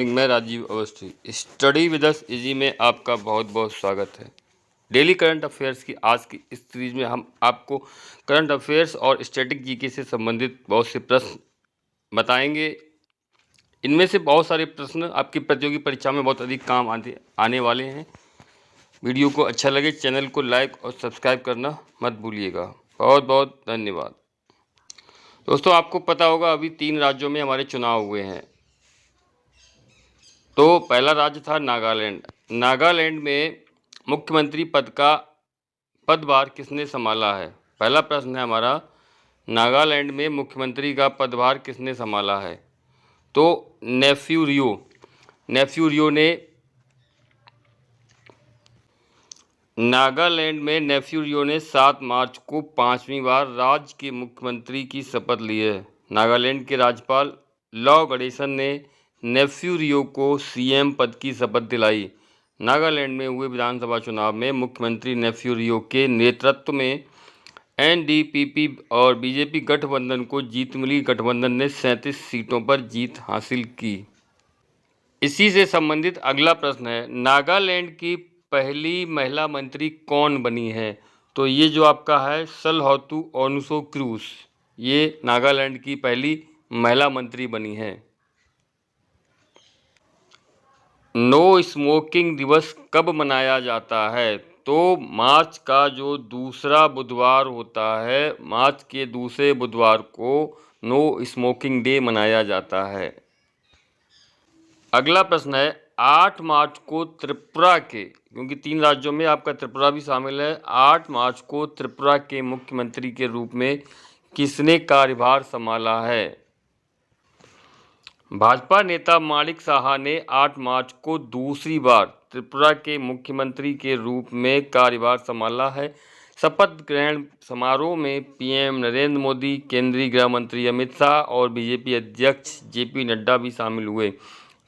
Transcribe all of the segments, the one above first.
मैं Rajeev Awasthi study with us easy में आपका बहुत बहुत स्वागत है। डेली करंट अफेयर्स की आज की इस सीरीज में हम आपको करंट अफेयर्स और स्टैटिक जीके से संबंधित बहुत से प्रश्न बताएंगे। इनमें से बहुत सारे प्रश्न आपकी प्रतियोगी परीक्षा में बहुत अधिक काम आने वाले हैं। वीडियो को अच्छा लगे चैनल को लाइक और सब्सक्राइब करना मत भूलिएगा। बहुत बहुत धन्यवाद। दोस्तों, आपको पता होगा अभी 3 राज्यों में हमारे चुनाव हुए हैं। तो पहला राज्य था नागालैंड। नागालैंड में मुख्यमंत्री पद का पदभार किसने संभाला है? पहला प्रश्न है हमारा, नागालैंड में मुख्यमंत्री का पदभार किसने संभाला है? तो नेफ्यू रियो ने नागालैंड में नेफ्यू रियो ने 7 मार्च को 5वीं बार राज्य के मुख्यमंत्री की शपथ ली है। नागालैंड के राज्यपाल लॉ गणेशन ने नेफ्यू रियो को सीएम पद की शपथ दिलाई। नागालैंड में हुए विधानसभा चुनाव में मुख्यमंत्री नेफ्यू रियो के नेतृत्व में एनडीपीपी और बीजेपी गठबंधन को जीत मिली। गठबंधन ने 37 सीटों पर जीत हासिल की। इसी से संबंधित अगला प्रश्न है, नागालैंड की पहली महिला मंत्री कौन बनी है? तो ये जो आपका है सलहौतु ओनुसो क्रूस, ये नागालैंड की पहली महिला मंत्री बनी है। नो स्मोकिंग दिवस कब मनाया जाता है? तो मार्च का जो दूसरा बुधवार होता है, मार्च के दूसरे बुधवार को नो स्मोकिंग डे मनाया जाता है। अगला प्रश्न है, 8 मार्च को त्रिपुरा के, क्योंकि 3 राज्यों में आपका त्रिपुरा भी शामिल है, 8 मार्च को त्रिपुरा के मुख्यमंत्री के रूप में किसने कार्यभार संभाला है? भाजपा नेता माणिक साहा ने 8 मार्च को दूसरी बार त्रिपुरा के मुख्यमंत्री के रूप में कार्यभार संभाला है। शपथ ग्रहण समारोह में पीएम नरेंद्र मोदी, केंद्रीय गृह मंत्री अमित शाह और बीजेपी अध्यक्ष जेपी नड्डा भी शामिल हुए।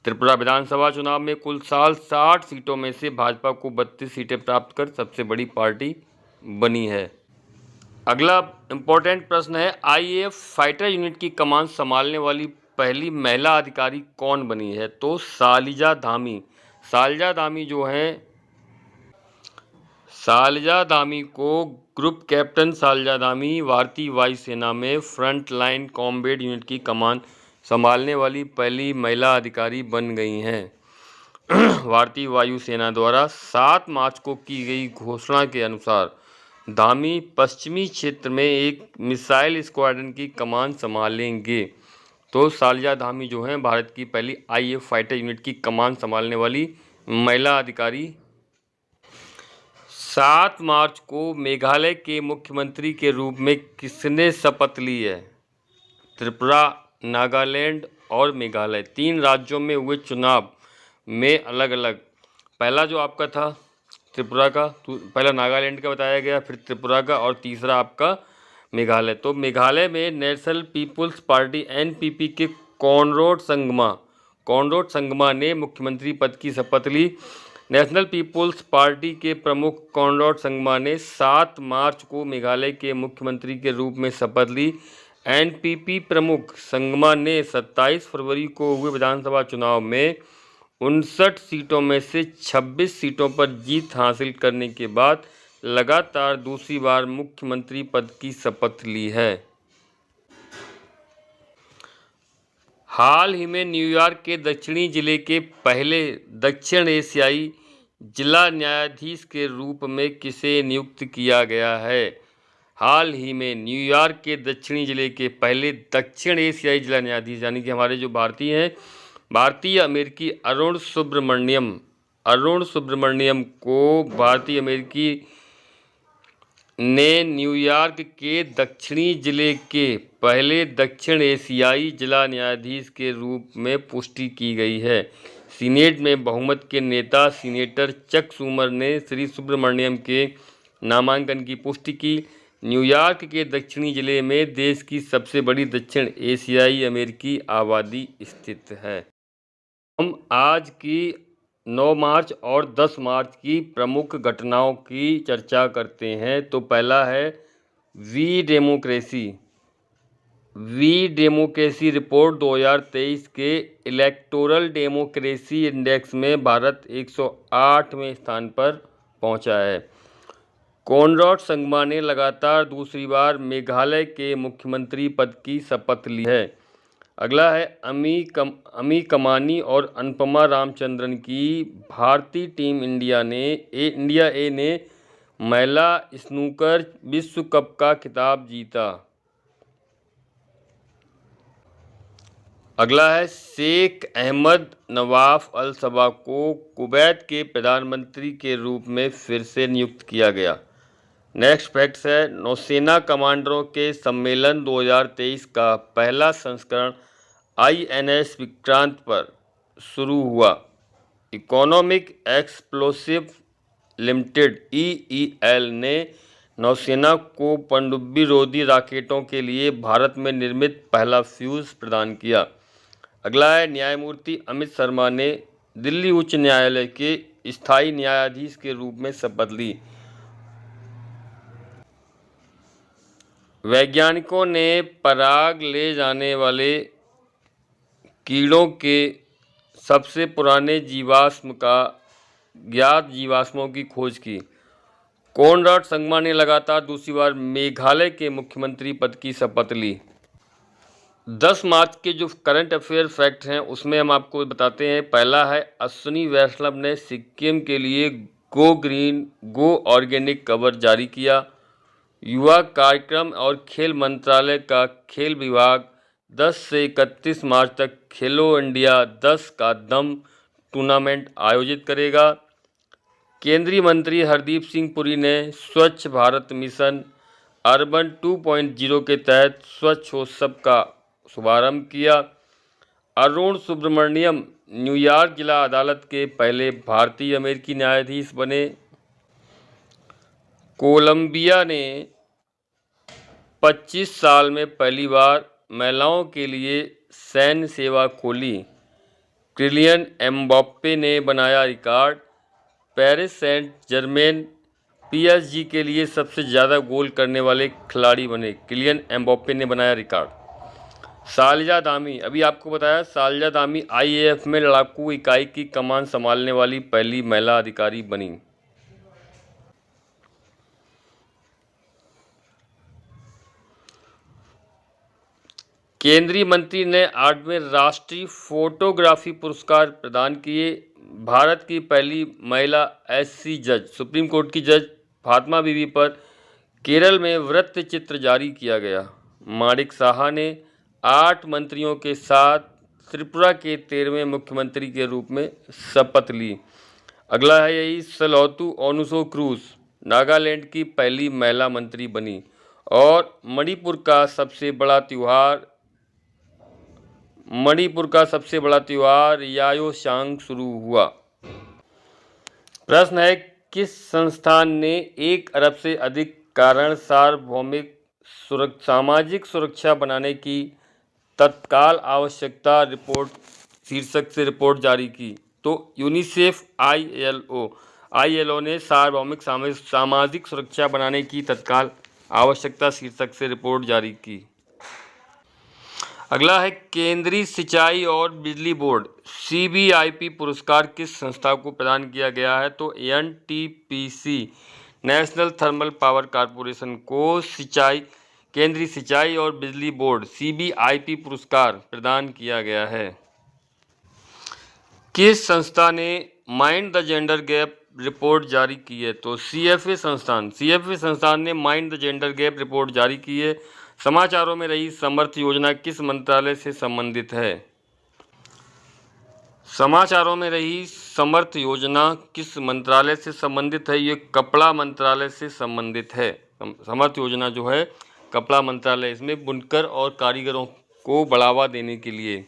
त्रिपुरा विधानसभा चुनाव में कुल 60 सीटों में से भाजपा को 32 सीटें प्राप्त कर सबसे बड़ी पार्टी बनी है। अगला इम्पोर्टेंट प्रश्न है, आईएएफ फाइटर यूनिट की कमान संभालने वाली पहली महिला अधिकारी कौन बनी है? तो शालिजा धामी। शालिजा धामी को ग्रुप कैप्टन शालिजा धामी भारतीय वायुसेना में फ्रंट लाइन कॉम्बैट यूनिट की कमान संभालने वाली पहली महिला अधिकारी बन गई हैं। भारतीय वायुसेना द्वारा 7 मार्च को की गई घोषणा के अनुसार धामी पश्चिमी क्षेत्र में एक मिसाइल स्क्वाड्रन की कमान संभालेंगे। तो शालिजा धामी जो हैं भारत की पहली आईएएफ फाइटर यूनिट की कमान संभालने वाली महिला अधिकारी। 7 मार्च को मेघालय के मुख्यमंत्री के रूप में किसने शपथ ली है? त्रिपुरा, नागालैंड और मेघालय, 3 राज्यों में हुए चुनाव में अलग अलग, पहला जो आपका था त्रिपुरा का, पहला नागालैंड का बताया गया, फिर त्रिपुरा का और तीसरा आपका मेघालय। तो मेघालय में नेशनल पीपुल्स पार्टी एनपीपी के कॉनराड संगमा ने मुख्यमंत्री पद की शपथ ली। नेशनल पीपुल्स पार्टी के प्रमुख कॉनराड संगमा ने 7 मार्च को मेघालय के मुख्यमंत्री के रूप में शपथ ली। एनपीपी प्रमुख संगमा ने 27 फरवरी को हुए विधानसभा चुनाव में 59 सीटों में से 26 सीटों पर जीत हासिल करने के बाद लगातार दूसरी बार मुख्यमंत्री पद की शपथ ली है। हाल ही में न्यूयॉर्क के दक्षिणी जिले के पहले दक्षिण एशियाई जिला न्यायाधीश के रूप में किसे नियुक्त किया गया है? हाल ही में न्यूयॉर्क के दक्षिणी जिले के पहले दक्षिण एशियाई जिला न्यायाधीश, यानी कि हमारे जो भारतीय हैं, भारतीय अमेरिकी अरुण सुब्रमण्यम को भारतीय अमेरिकी ने न्यूयॉर्क के दक्षिणी जिले के पहले दक्षिण एशियाई जिला न्यायाधीश के रूप में पुष्टि की गई है। सीनेट में बहुमत के नेता सीनेटर चक शूमर ने श्री सुब्रमण्यम के नामांकन की पुष्टि की। न्यूयॉर्क के दक्षिणी जिले में देश की सबसे बड़ी दक्षिण एशियाई अमेरिकी आबादी स्थित है। हम आज की 9 मार्च और 10 मार्च की प्रमुख घटनाओं की चर्चा करते हैं। तो पहला है V democracy. V democracy report 2023 के इलेक्टोरल डेमोक्रेसी इंडेक्स में भारत 108वें स्थान पर पहुंचा है। कॉनराड संगमा ने लगातार दूसरी बार मेघालय के मुख्यमंत्री पद की शपथ ली है। अगला है अमी कमानी और अनुपमा रामचंद्रन की भारतीय टीम इंडिया ए ने महिला स्नूकर विश्व कप का खिताब जीता। अगला है शेख अहमद नवाफ अल सबा को कुवैत के प्रधानमंत्री के रूप में फिर से नियुक्त किया गया। नेक्स्ट फैक्ट्स है नौसेना कमांडरों के सम्मेलन 2023 का पहला संस्करण INS विक्रांत पर शुरू हुआ। इकोनॉमिक एक्सप्लोसिव लिमिटेड EEL ने नौसेना को पनडुब्बी रोधी रॉकेटों के लिए भारत में निर्मित पहला फ्यूज प्रदान किया। अगला है न्यायमूर्ति अमित शर्मा ने दिल्ली उच्च न्यायालय के स्थायी न्यायाधीश के रूप में शपथ ली। वैज्ञानिकों ने पराग ले जाने वाले कीड़ों के सबसे पुराने ज्ञात जीवाश्मों की खोज की। कॉनराड संगमा ने लगातार दूसरी बार मेघालय के मुख्यमंत्री पद की शपथ ली। 10 मार्च के जो करंट अफेयर फैक्ट हैं उसमें हम आपको बताते हैं। पहला है अश्विनी वैष्णव ने सिक्किम के लिए गो ग्रीन गो ऑर्गेनिक कवर जारी किया। युवा कार्यक्रम और खेल मंत्रालय का खेल विभाग 10 से 31 मार्च तक खेलो इंडिया 10 का दम टूर्नामेंट आयोजित करेगा। केंद्रीय मंत्री हरदीप सिंह पुरी ने स्वच्छ भारत मिशन अर्बन 2.0 के तहत स्वच्छोत्सव का शुभारंभ किया। अरुण सुब्रमण्यम न्यूयॉर्क जिला अदालत के पहले भारतीय अमेरिकी न्यायाधीश बने। कोलंबिया ने 25 साल में पहली बार महिलाओं के लिए सैन्य सेवा खोली। किलियन एम्बाप्पे ने बनाया record. Paris Saint Germain PSG के लिए सबसे ज़्यादा गोल करने वाले खिलाड़ी बने। किलियन एम्बाप्पे ने बनाया रिकॉर्ड। सालजा दामी, अभी आपको बताया, सालजा दामी IAF में लड़ाकू इकाई की कमान संभालने वाली पहली महिला अधिकारी बनी। केंद्रीय मंत्री ने 8वें राष्ट्रीय फोटोग्राफी पुरस्कार प्रदान किए। भारत की पहली महिला SC जज, सुप्रीम कोर्ट की जज फातिमा बीबी पर केरल में वृत्त चित्र जारी किया गया। माणिक साहा ने 8 मंत्रियों के साथ त्रिपुरा के 13वें मुख्यमंत्री के रूप में शपथ ली। अगला है यही सलोतु ओनुसो क्रूज नागालैंड की पहली महिला मंत्री बनी। और मणिपुर का सबसे बड़ा त्यौहार याओशांग शुरू हुआ। प्रश्न है किस संस्थान ने 1 अरब से अधिक कारण सार्वभौमिक सामाजिक सुरक्षा बनाने की तत्काल आवश्यकता रिपोर्ट शीर्षक से रिपोर्ट जारी की? तो यूनिसेफ ILO ने सार्वभौमिक सामाजिक सुरक्षा बनाने की तत्काल आवश्यकता शीर्षक से रिपोर्ट जारी की। अगला है केंद्रीय सिंचाई और बिजली बोर्ड CBIP पुरस्कार किस संस्था को प्रदान किया गया है? तो NTPC national thermal power corporation को केंद्रीय सिंचाई और बिजली बोर्ड CBIP पुरस्कार प्रदान किया गया है। किस संस्था ने mind the gender gap report जारी की है? तो CFA संस्थान ने mind the gender gap report जारी की है। समाचारों में रही समर्थ योजना किस मंत्रालय से संबंधित है? समाचारों में रही समर्थ योजना किस मंत्रालय से संबंधित है? ये कपड़ा मंत्रालय से संबंधित है। समर्थ योजना जो है कपड़ा मंत्रालय, इसमें बुनकर और कारीगरों को बढ़ावा देने के लिए।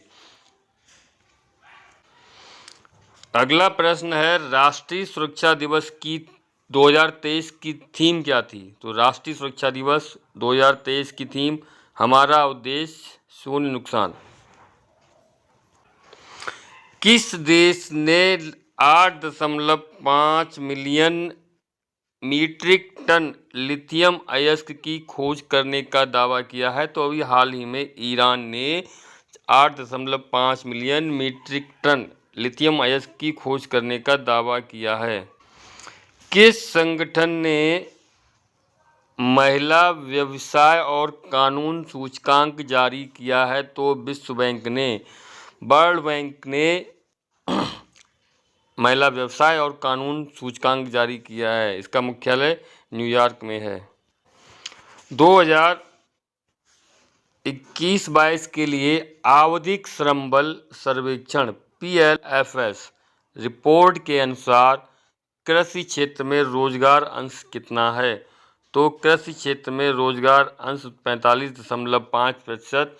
अगला प्रश्न है राष्ट्रीय सुरक्षा दिवस की 2023 की थीम क्या थी? तो राष्ट्रीय सुरक्षा दिवस 2023 की थीम हमारा उद्देश्य शून्य नुकसान। किस देश ने 8.5 मिलियन मीट्रिक टन लिथियम अयस्क की खोज करने का दावा किया है? तो अभी हाल ही में ईरान ने 8.5 मिलियन मीट्रिक टन लिथियम अयस्क की खोज करने का दावा किया है। किस संगठन ने महिला व्यवसाय और कानून सूचकांक जारी किया है? तो विश्व बैंक ने। वर्ल्ड बैंक ने महिला व्यवसाय और कानून सूचकांक जारी किया है। इसका मुख्यालय न्यूयॉर्क में है। 2021-22 के लिए आवधिक श्रम बल सर्वेक्षण PLFS रिपोर्ट के अनुसार कृषि क्षेत्र में रोजगार अंश कितना है? तो कृषि क्षेत्र में रोजगार अंश 45.5%।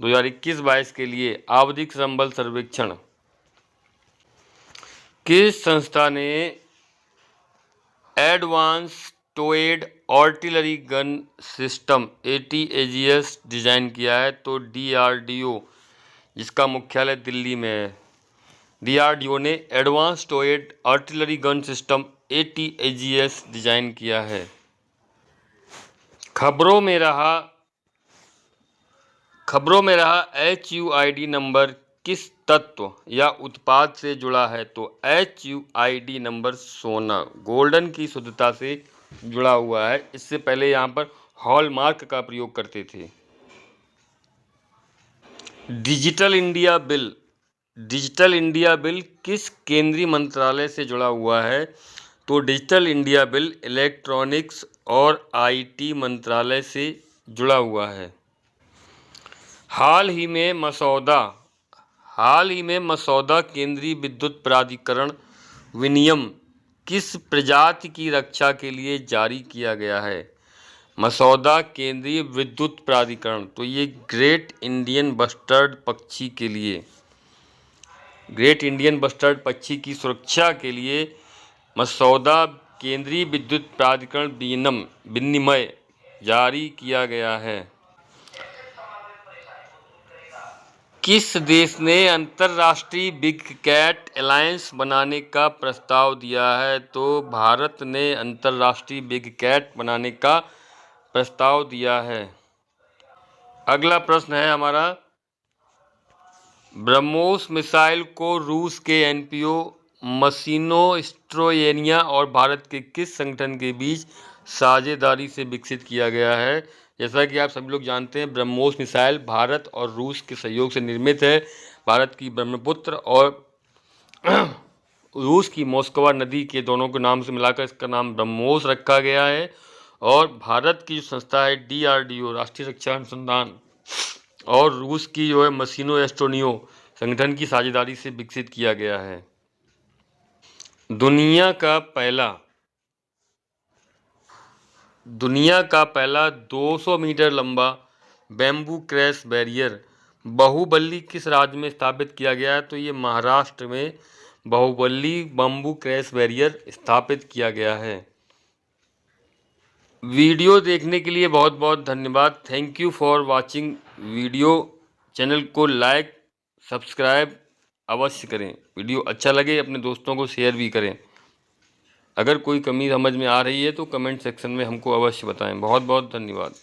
2021-22 के लिए आवधिक श्रम बल सर्वेक्षण। किस संस्था ने advance towed artillery gun system ATAGS design किया है? तो DRDO, जिसका मुख्यालय दिल्ली में है। DRDO ने advance towed artillery gun system ATAGS design किया है। खबरों में रहा HUID नंबर किस तत्व या उत्पाद से जुड़ा है? तो HUID नंबर सोना, गोल्डन की शुद्धता से जुड़ा हुआ है। इससे पहले यहाँ पर हॉलमार्क का प्रयोग करते थे। डिजिटल इंडिया बिल किस केंद्रीय मंत्रालय से जुड़ा हुआ है? तो डिजिटल इंडिया बिल इलेक्ट्रॉनिक्स और IT मंत्रालय से जुड़ा हुआ है। हाल ही में मसौदा केंद्रीय विद्युत प्राधिकरण विनियम किस प्रजाति की रक्षा के लिए जारी किया गया है? मसौदा केंद्रीय विद्युत प्राधिकरण, तो ये ग्रेट इंडियन बस्टर्ड पक्षी के लिए, ग्रेट इंडियन बस्टर्ड पक्षी की सुरक्षा के लिए मसौदा केंद्रीय विद्युत प्राधिकरण विनियम जारी किया गया है। किस देश ने अंतर्राष्ट्रीय बिग कैट अलायंस बनाने का प्रस्ताव दिया है? तो भारत ने अंतर्राष्ट्रीय बिग कैट बनाने का प्रस्ताव दिया है। अगला प्रश्न है हमारा, ब्रह्मोस मिसाइल को रूस के NPO मशीनोस्ट्रोयेनिया और भारत के किस संगठन के बीच साझेदारी से विकसित किया गया है? जैसा कि आप सभी लोग जानते हैं, ब्रह्मोस मिसाइल भारत और रूस के सहयोग से निर्मित है। भारत की ब्रह्मपुत्र और रूस की मोस्कवा नदी के दोनों के नाम से मिलाकर इसका नाम ब्रह्मोस रखा गया है। और भारत की जो संस्था है DRDO, राष्ट्रीय रक्षा अनुसंधान, और रूस की जो है मशीनोस्ट्रोनियो संगठन की साझेदारी से विकसित किया गया है। दुनिया का पहला 200 मीटर लंबा बैम्बू क्रैश बैरियर बाहुबली किस राज्य में स्थापित किया गया है? तो ये महाराष्ट्र में बाहुबली बैम्बू क्रैश बैरियर स्थापित किया गया है। वीडियो देखने के लिए बहुत बहुत धन्यवाद। Thank you for watching video. Channel को लाइक सब्सक्राइब अवश्य करें। वीडियो अच्छा लगे अपने दोस्तों को शेयर भी करें। अगर कोई कमी समझ में आ रही है तो कमेंट सेक्शन में हमको अवश्य बताएं। बहुत बहुत धन्यवाद।